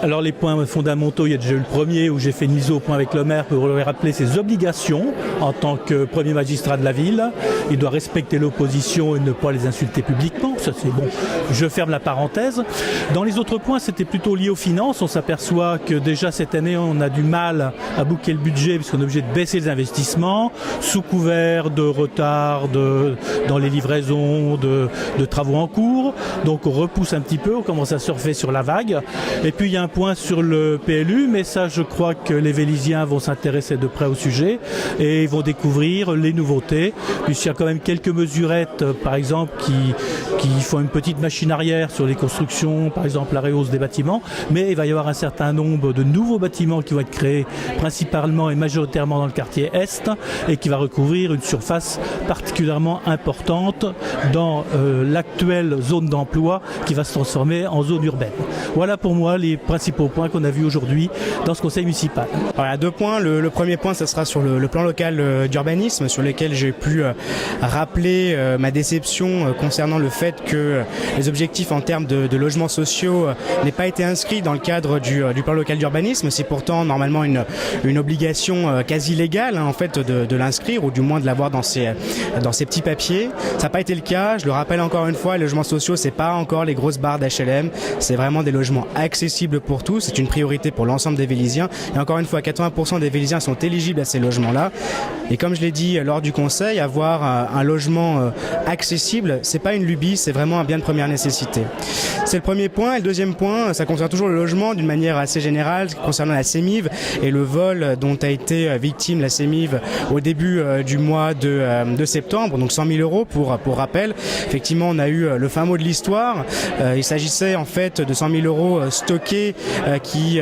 Alors les points fondamentaux, il y a déjà eu le premier où j'ai fait une mise au point avec le maire pour lui rappeler ses obligations en tant que premier magistrat de la ville. Il doit respecter l'opposition et ne pas les insulter publiquement, ça c'est bon, je ferme la parenthèse. Dans les autres points, c'était plutôt lié aux finances. On s'aperçoit que déjà cette année, on a du mal à boucler le budget puisqu'on est obligé de baisser les investissements sous couvert de retard dans les livraisons, de travaux en cours. Donc on repousse un petit peu, on commence à surfer sur la vague. Et puis il y a un point sur le PLU, mais ça je crois que les Vélisiens vont s'intéresser de près au sujet et ils vont découvrir les nouveautés, puisqu'il y a quand même quelques mesurettes par exemple qui font une petite machine arrière sur les constructions, par exemple la rehausse des bâtiments, mais il va y avoir un certain nombre de nouveaux bâtiments qui vont être créés principalement et majoritairement dans le quartier Est et qui va recouvrir une surface particulièrement importante dans l'actuelle zone d'emploi qui va se transformer en zone urbaine. Voilà pour moi les principaux points qu'on a vus aujourd'hui dans ce conseil municipal. Alors, il y a deux points. Le premier point, ça sera sur le plan local d'urbanisme, sur lequel j'ai pu rappeler ma déception concernant le fait que les objectifs en termes de logements sociaux n'aient pas été inscrits dans le cadre du plan local d'urbanisme. C'est pourtant normalement une obligation quasi légale en fait de l'inscrire ou du moins de l'avoir dans ces petits papiers. Ça n'a pas été le cas. Je le rappelle encore une fois, les logements sociaux, c'est pas encore les grosses barres d'HLM. C'est vraiment des logements accessibles pour tous. C'est une priorité pour l'ensemble des Vélisiens. Et encore une fois, 80% des Vélisiens sont éligibles à ces logements-là. Et comme je l'ai dit lors du conseil, avoir un logement accessible, c'est pas une lubie, c'est vraiment un bien de première nécessité. C'est le premier point. Et le deuxième point, ça concerne toujours le logement d'une manière assez générale, concernant la CEMIV et le vol dont a été victime la CEMIV au début du mois de septembre, donc 100 000 € pour rappel. Effectivement, on a eu le fin mot de l'histoire. Il s'agissait en fait de 100 000 € stockés qui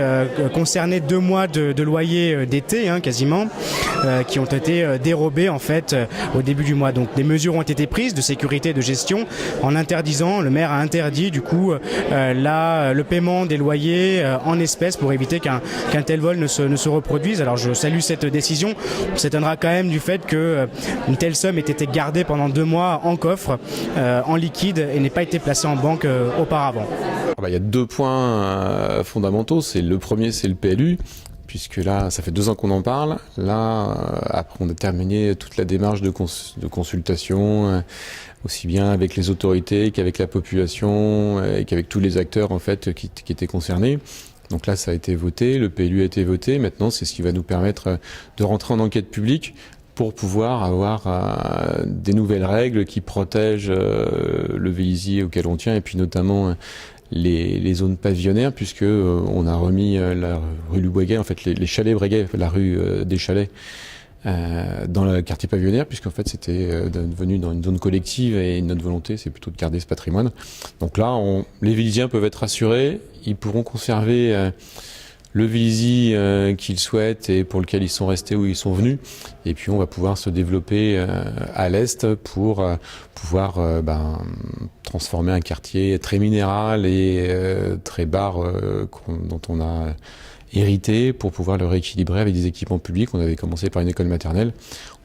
concernaient 2 mois de loyer d'été, quasiment, qui ont été dérobés en fait au début du mois. Donc des mesures ont été prises de sécurité et de gestion en interdisant, le maire a interdit du coup le paiement des loyers en espèces pour éviter qu'un tel vol ne se reproduise. Alors je salue cette décision. On s'étonnera quand même du fait qu'une telle somme ait été gardée pendant 2 mois en coffre, en liquide et n'ait pas été placée en banque auparavant. Il y a 2 points fondamentaux. Le premier, c'est le PLU, puisque là, ça fait 2 ans qu'on en parle. Là, après, on a terminé toute la démarche de consultation, aussi bien avec les autorités qu'avec la population et qu'avec tous les acteurs en fait qui étaient concernés. Donc là, ça a été voté, le PLU a été voté. Maintenant, c'est ce qui va nous permettre de rentrer en enquête publique pour pouvoir avoir des nouvelles règles qui protègent le Vélizy auquel on tient, et puis notamment les zones pavillonnaires, puisque on a remis la rue du Breguet, en fait les chalets Breguet, la rue des chalets, dans le quartier pavillonnaire, puisqu'en fait c'était devenu dans une zone collective et notre volonté c'est plutôt de garder ce patrimoine. Donc là, les Véliziens peuvent être rassurés, ils pourront conserver le Vélizy qu'ils souhaitent et pour lequel ils sont restés où ils sont venus. Et puis on va pouvoir se développer à l'est pour pouvoir transformer un quartier très minéral et très bar dont on a hérité, pour pouvoir le rééquilibrer avec des équipements publics. On avait commencé par une école maternelle,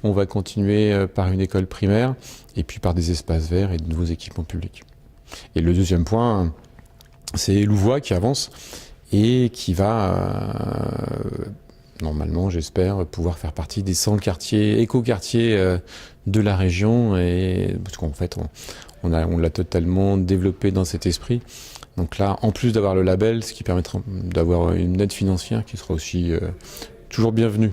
on va continuer par une école primaire et puis par des espaces verts et de nouveaux équipements publics. Et le deuxième point, c'est Louvois qui avance et qui va, normalement, j'espère, pouvoir faire partie des 100 quartiers, éco-quartiers de la région, et parce qu'en fait, on l'a totalement développé dans cet esprit. Donc là, en plus d'avoir le label, ce qui permettra d'avoir une aide financière qui sera aussi toujours bienvenue.